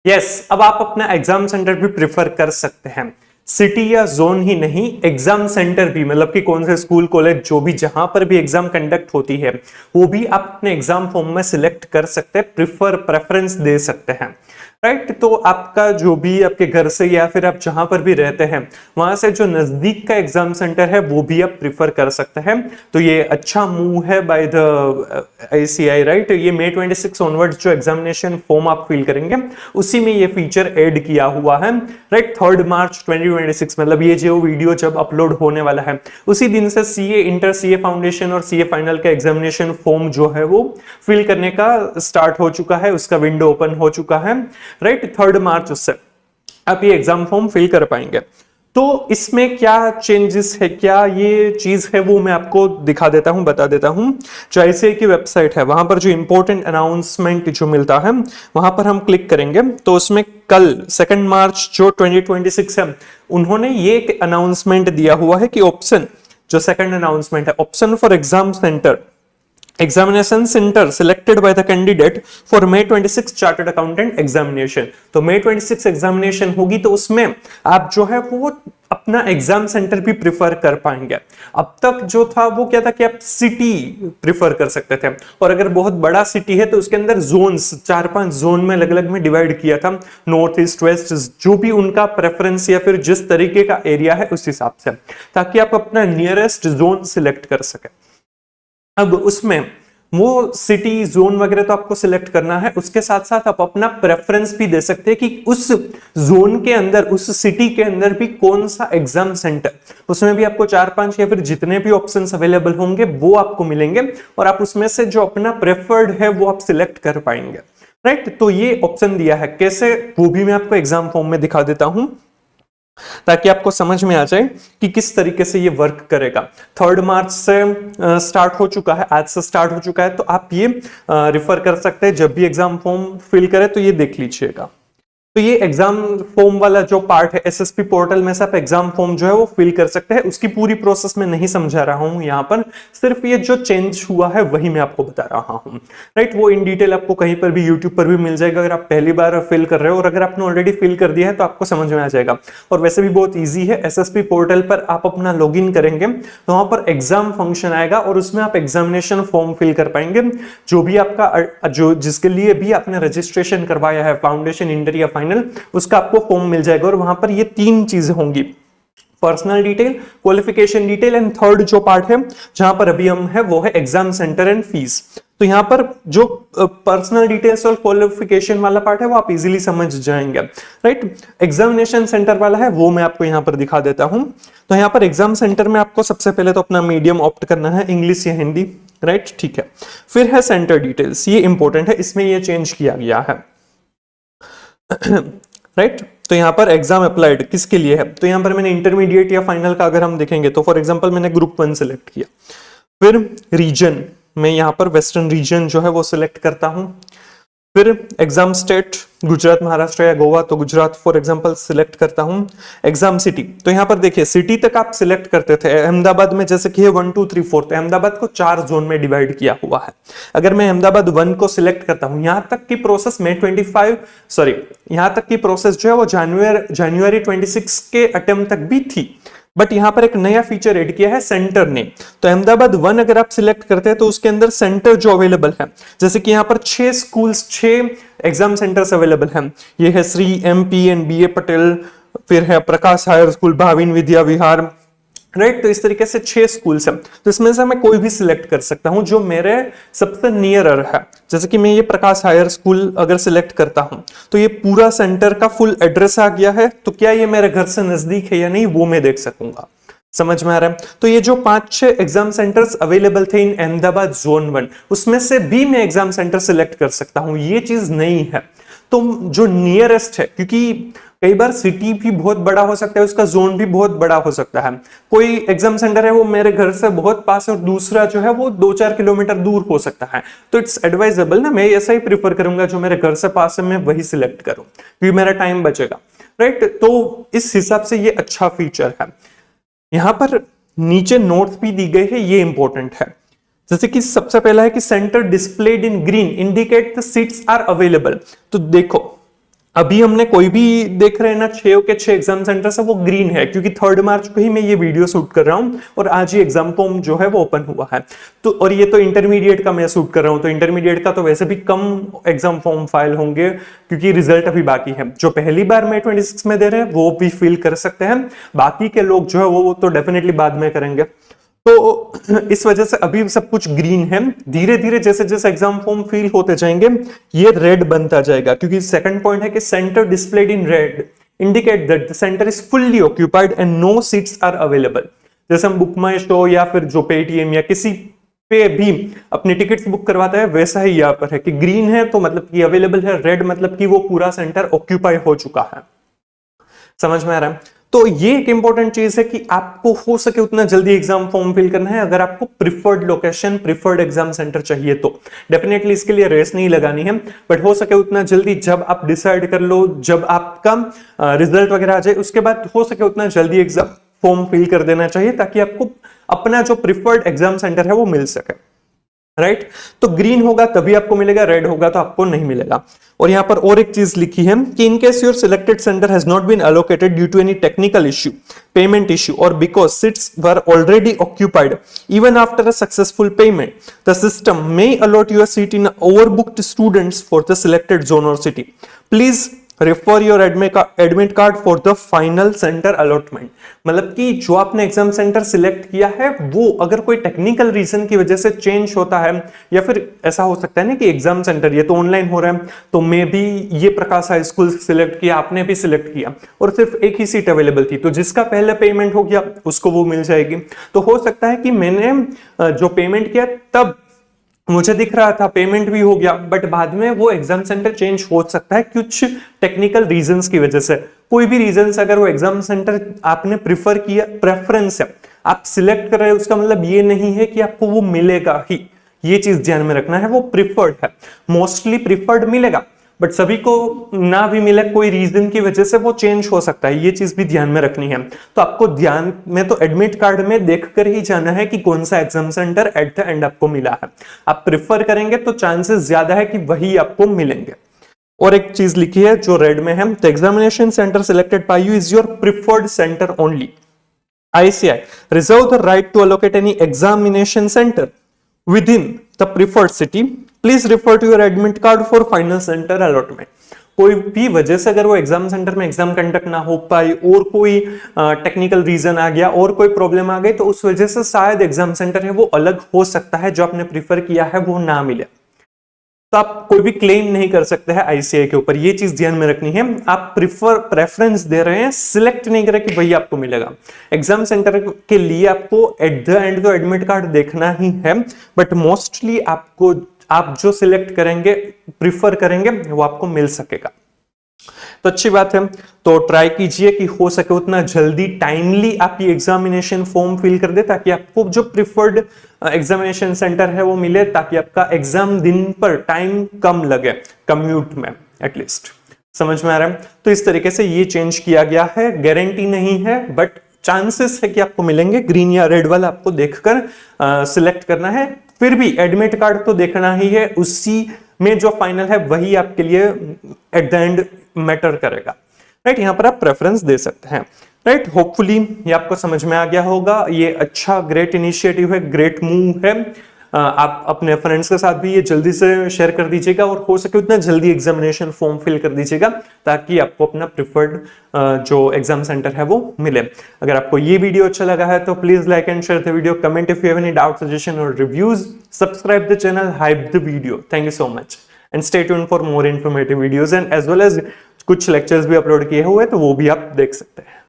Yes, अब आप अपना एग्जाम सेंटर भी प्रिफर कर सकते हैं। सिटी या जोन ही नहीं, एग्जाम सेंटर भी, मतलब कि कौन से स्कूल कॉलेज जो भी जहां पर भी एग्जाम कंडक्ट होती है वो भी आप अपने एग्जाम फॉर्म में सिलेक्ट कर सकते हैं, प्रेफरेंस दे सकते हैं। राइट, तो आपका जो भी आपके घर से या फिर आप जहां पर भी रहते हैं वहां से जो नजदीक का एग्जाम सेंटर है वो भी आप प्रिफर कर सकते हैं। तो ये अच्छा मूव है बाय द ICAI। राइट, ये May 26 ऑनवर्ड जो एग्जामिनेशन फॉर्म आप फिल करेंगे उसी में ये फीचर ऐड किया हुआ है। राइट, 3 मार्च 2026, मतलब ये जो वीडियो जब अपलोड होने वाला है उसी दिन से CA इंटर, CA फाउंडेशन और CA फाइनल का एग्जामिनेशन फॉर्म जो है वो फिल करने का स्टार्ट हो चुका है, उसका विंडो ओपन हो चुका है। राइट, 3 मार्च उससे आप ये एग्जाम फॉर्म फिल कर पाएंगे। तो इसमें क्या चेंजेस है, क्या ये चीज है, वो मैं आपको दिखा देता हूं, बता देता हूं। जो ICAI की वेबसाइट है वहां पर जो इंपॉर्टेंट अनाउंसमेंट जो मिलता है वहां पर हम क्लिक करेंगे तो उसमें कल 2 मार्च जो 2026 है उन्होंने ये एक अनाउंसमेंट दिया हुआ है कि ऑप्शन, जो सेकंड अनाउंसमेंट है, option for exam centre examination centre selected by the candidate for May 26 chartered accountant examination. तो May 26 एग्जामिनेशन होगी तो उसमें आप जो है वो अपना एग्जाम सेंटर भी प्रिफर कर पाएंगे। अब तक जो था वो क्या था कि आप सिटी प्रिफर कर सकते थे, और अगर बहुत बड़ा सिटी है तो उसके अंदर जोन्स, 4-5 जोन में अलग अलग में डिवाइड किया था, नॉर्थ ईस्ट वेस्ट, जो भी उनका प्रेफरेंस या फिर जिस तरीके का एरिया है उस हिसाब से, ताकि आप अपना नियरेस्ट जोन सिलेक्ट कर सके। अब उसमें वो सिटी जोन वगैरह तो आपको सिलेक्ट करना है, उसके साथ साथ आप अपना प्रेफरेंस भी दे सकते हैं कि उस जोन के अंदर, उस सिटी के अंदर भी कौन सा एग्जाम सेंटर, उसमें भी आपको 4-5 या फिर जितने भी ऑप्शंस अवेलेबल होंगे वो आपको मिलेंगे, और आप उसमें से जो अपना प्रेफर्ड है वो आप सिलेक्ट कर पाएंगे। राइट, तो ये ऑप्शन दिया है, कैसे वो भी मैं आपको एग्जाम फॉर्म में दिखा देता हूं ताकि आपको समझ में आ जाए कि किस तरीके से ये वर्क करेगा। 3 मार्च से स्टार्ट हो चुका है, आज से स्टार्ट हो चुका है, तो आप ये रिफर कर सकते हैं, जब भी एग्जाम फॉर्म फिल करें तो ये देख लीजिएगा। तो ये एग्जाम फॉर्म वाला जो पार्ट है SSP पोर्टल में से आप एग्जाम फॉर्म जो है वो फिल कर सकते हैं, उसकी पूरी प्रोसेस में नहीं समझा रहा हूं यहां पर, सिर्फ ये जो चेंज हुआ है वही मैं आपको बता रहा हूं। राइट, वो इन डिटेल आपको कहीं पर भी यूट्यूब पर भी मिल जाएगा अगर आप पहली बार फिल कर रहे हो, और अगर आपने ऑलरेडी फिल कर दिया है तो आपको समझ में आ जाएगा। और वैसे भी बहुत ईजी है, SSP पोर्टल पर आप अपना लॉग इन करेंगे तो वहां पर एग्जाम फंक्शन आएगा और उसमें आप एग्जामिनेशन फॉर्म फिल कर पाएंगे, जो भी आपका जो जिसके लिए भी आपने रजिस्ट्रेशन करवाया है, फाउंडेशन, इंटर या फाइनल, उसका आपको फॉर्म मिल जाएगा। और वहां पर ये 3 चीजें होंगी, personal detail, qualification detail and third जो पार्ट है जहां पर अभी हम है वो है एग्जाम सेंटर एंड फीस। तो यहां पर जो पर्सनल डिटेल्स और क्वालिफिकेशन वाला पार्ट है वो आप इजीली समझ जाएंगे। राइट, एग्जामिनेशन सेंटर वाला है वो मैं आपको यहां पर दिखा देता हूं। तो यहां पर एग्जाम सेंटर में आपको सबसे पहले तो अपना मीडियम ऑप्ट करना है, इंग्लिश या हिंदी। राइट, ठीक है। फिर है सेंटर डिटेल्स, ये इंपॉर्टेंट है, इसमें ये चेंज किया गया है। राइट, तो यहां पर एग्जाम अप्लाइड किसके लिए है, तो यहां पर मैंने इंटरमीडिएट या फाइनल का अगर हम देखेंगे तो फॉर एग्जांपल मैंने ग्रुप 1 सिलेक्ट किया। फिर रीजन में यहां पर वेस्टर्न रीजन जो है वो सिलेक्ट करता हूं। फिर एग्जाम स्टेट, गुजरात, महाराष्ट्र या गोवा, तो गुजरात फॉर एग्जांपल सिलेक्ट करता हूं। एग्जाम सिटी, तो यहां पर देखिए सिटी तक आप सिलेक्ट करते थे, अहमदाबाद में जैसे कि 1 2 3 4, अहमदाबाद को 4 जोन में डिवाइड किया हुआ है। अगर मैं अहमदाबाद 1 को सिलेक्ट करता हूं, यहां तक की प्रोसेस में यहां तक की प्रोसेस जो है वो जनवरी 26 के अटेम्प्ट तक भी थी, बट यहां पर एक नया फीचर ऐड किया है सेंटर ने। तो अहमदाबाद 1 अगर आप सिलेक्ट करते हैं तो उसके अंदर सेंटर जो अवेलेबल है, जैसे कि यहां पर 6 स्कूल्स, 6 एग्जाम सेंटर्स अवेलेबल हैं। ये है Shri MP and BA Patel, फिर है प्रकाश higher school, Bhavin Vidya Vihar. Right, तो इस तरीके से 6 स्कूल्स हैं, तो इसमें से मैं कोई भी सिलेक्ट कर सकता हूं जो मेरे सबसे नियरर है। जैसे कि मैं ये प्रकाश हायर स्कूल अगर सिलेक्ट करता हूं तो ये पूरा सेंटर का फुल एड्रेस आ गया है, तो क्या ये मेरे घर से नजदीक है या नहीं वो मैं देख सकूंगा। समझ में आ रहा है? तो ये जो 5-6 एग्जाम सेंटर्स अवेलेबल थे इन अहमदाबाद जोन 1, उसमें से भी मैं एग्जाम सेंटर सिलेक्ट कर सकता हूं, ये चीज नहीं है। तो जो नियरेस्ट है, क्योंकि कई बार सिटी भी बहुत बड़ा हो सकता है, उसका जोन भी बहुत बड़ा हो सकता है। कोई एग्जाम सेंटर है वो मेरे घर से बहुत पास है और दूसरा जो है वो 2-4 किलोमीटर दूर हो सकता है, तो इट्स एडवाइजेबल ना, मैं ऐसा ही प्रीफर करूंगा जो मेरे घर से पास है मैं वही सिलेक्ट करूं, क्योंकि मेरा टाइम बचेगा। राइट, तो इस हिसाब से ये अच्छा फीचर है। यहां पर नीचे नोट्स भी दी गई है, ये इंपॉर्टेंट है। जैसे कि सबसे पहला है कि centre displayed in green indicate the seats are available. तो देखो अभी हमने कोई भी देख रहे हैं ना 6 के 6 एग्जाम सेंटर से वो ग्रीन है, क्योंकि 3 मार्च को ही मैं ये वीडियो शूट कर रहा हूं और आज ही एग्जाम फॉर्म जो है वो ओपन हुआ है। तो और ये तो इंटरमीडिएट का मैं शूट कर रहा हूं, तो इंटरमीडिएट का तो वैसे भी कम एग्जाम फॉर्म फाइल होंगे क्योंकि रिजल्ट अभी बाकी है। जो पहली बार May 26 में दे रहे हैं वो भी फिल कर सकते हैं, बाकी के लोग जो है वो तो डेफिनेटली बाद में करेंगे। तो इस वजह से अभी सब कुछ ग्रीन है। धीरे धीरे जैसे जैसे एग्जाम फॉर्म फिल होते जाएंगे ये रेड बनता जाएगा, क्योंकि सेकंड पॉइंट है कि centre displayed in red indicate that the centre is fully occupied and no seats are available. जैसे हम बुक माई शो या फिर जो पेटीएम या किसी पे भी अपनी टिकट्स बुक करवाता है वैसा ही यहाँ पर है कि ग्रीन है तो मतलब कि अवेलेबल है, रेड मतलब कि वो पूरा सेंटर ऑक्यूपाई हो चुका है। समझ में आ रहा है? तो ये एक इंपॉर्टेंट चीज है कि आपको हो सके उतना जल्दी एग्जाम फॉर्म फिल करना है। अगर आपको preferred location, preferred exam centre चाहिए तो डेफिनेटली इसके लिए रेस नहीं लगानी है, बट हो सके उतना जल्दी जब आप डिसाइड कर लो, जब आपका रिजल्ट वगैरह आ जाए उसके बाद हो सके उतना जल्दी एग्जाम फॉर्म फिल कर देना चाहिए, ताकि आपको अपना जो प्रिफर्ड एग्जाम सेंटर है वो मिल सके। राइट तो ग्रीन होगा तभी आपको मिलेगा, रेड होगा तो आपको नहीं मिलेगा। और यहां पर और एक चीज लिखी है कि in case your selected centre has not been allocated due to any technical issue, payment issue और because seats were already occupied even after a successful payment, the system may allot you a seat in overbooked students for the selected zone और city. Please refer your admit card for the final centre allotment. मतलब कि जो आपने exam centre select किया है वो अगर कोई टेक्निकल रीजन की वजह से चेंज होता है, या फिर ऐसा हो सकता है ना कि एग्जाम सेंटर ये तो ऑनलाइन हो रहा है, तो मे भी ये प्रकाश हाई स्कूल सिलेक्ट किया, आपने भी सिलेक्ट किया और सिर्फ एक ही सीट अवेलेबल थी, तो जिसका पहले पेमेंट हो गया उसको वो मिल जाएगी। तो हो सकता है कि मैंने जो पेमेंट किया तब मुझे दिख रहा था पेमेंट भी हो गया, बट बाद में वो एग्जाम सेंटर चेंज हो सकता है कुछ टेक्निकल रीजंस की वजह से। कोई भी रीजंस अगर वो एग्जाम सेंटर आपने प्रिफर किया, प्रेफरेंस है, आप सिलेक्ट कर रहे हैं, उसका मतलब ये नहीं है कि आपको वो मिलेगा ही। ये चीज ध्यान में रखना है, वो प्रिफर्ड है, मोस्टली प्रिफर्ड मिलेगा, बट सभी को ना भी मिले, कोई रीजन की वजह से वो चेंज हो सकता है। ये चीज भी ध्यान में रखनी है। तो आपको ध्यान में तो एडमिट कार्ड में देखकर ही जाना है कि कौन सा exam centre at the end आपको मिला है। आप प्रिफर करेंगे तो चांसेस ज्यादा है कि वही आपको मिलेंगे। और एक चीज लिखी है जो रेड में है, the examination centre selected by you is your preferred centre only. ICI reserve the right to allocate any examination center within the preferred city. Please refer to your admit card for final center allotment. कोई भी वजह से अगर वो exam centre में exam conduct ना हो पाई और कोई टेक्निकल रीजन आ गया और कोई प्रॉब्लम आ गई, तो उस वजह से शायद एग्जाम सेंटर है वो अलग हो सकता है, जो आपने प्रीफर किया है वो ना मिले। तो आप कोई भी क्लेम नहीं कर सकते हैं ICI के ऊपर। ये चीज ध्यान में रखनी है। आप प्रेफरेंस दे रहे हैं, सिलेक्ट नहीं करें कि वही आपको मिलेगा। एग्जाम सेंटर के लिए आपको एट द एंड तो एडमिट कार्ड देखना ही है, बट मोस्टली आपको आप जो सिलेक्ट करेंगे, प्रिफर करेंगे, वो आपको मिल सकेगा। तो अच्छी बात है। तो ट्राई कीजिए कि हो सके उतना जल्दी टाइमली आप ये एग्जामिनेशन फॉर्म फिल कर दे, ताकि आपको जो प्रिफर्ड एग्जामिनेशन सेंटर है वो मिले, ताकि आपका एग्जाम दिन पर टाइम कम लगे कम्यूट में एटलीस्ट। समझ में आ रहा है? तो इस तरीके से ये चेंज किया गया है। गारंटी नहीं है, बट चांसेस है कि आपको मिलेंगे। ग्रीन या रेड वाला आपको देखकर सिलेक्ट करना है। फिर भी एडमिट कार्ड तो देखना ही है, उसी में जो फाइनल है वही आपके लिए एट द एंड मैटर करेगा। राइट, यहां पर आप प्रेफरेंस दे सकते हैं। राइट, होपफुली ये आपको समझ में आ गया होगा। ये अच्छा ग्रेट इनिशिएटिव है, ग्रेट मूव है। आप अपने फ्रेंड्स के साथ भी ये जल्दी से शेयर कर दीजिएगा और हो सके उतना जल्दी एग्जामिनेशन फॉर्म फिल कर दीजिएगा, ताकि आपको अपना प्रिफर्ड जो एग्जाम सेंटर है वो मिले। अगर आपको ये वीडियो अच्छा लगा है तो please like and share the video, comment if you have any doubt, suggestion और reviews, subscribe the channel, hype the video. Thank you so much and stay tuned for more informative videos and as well as कुछ lectures भी upload किए हुए तो वो भी आप देख सकते हैं।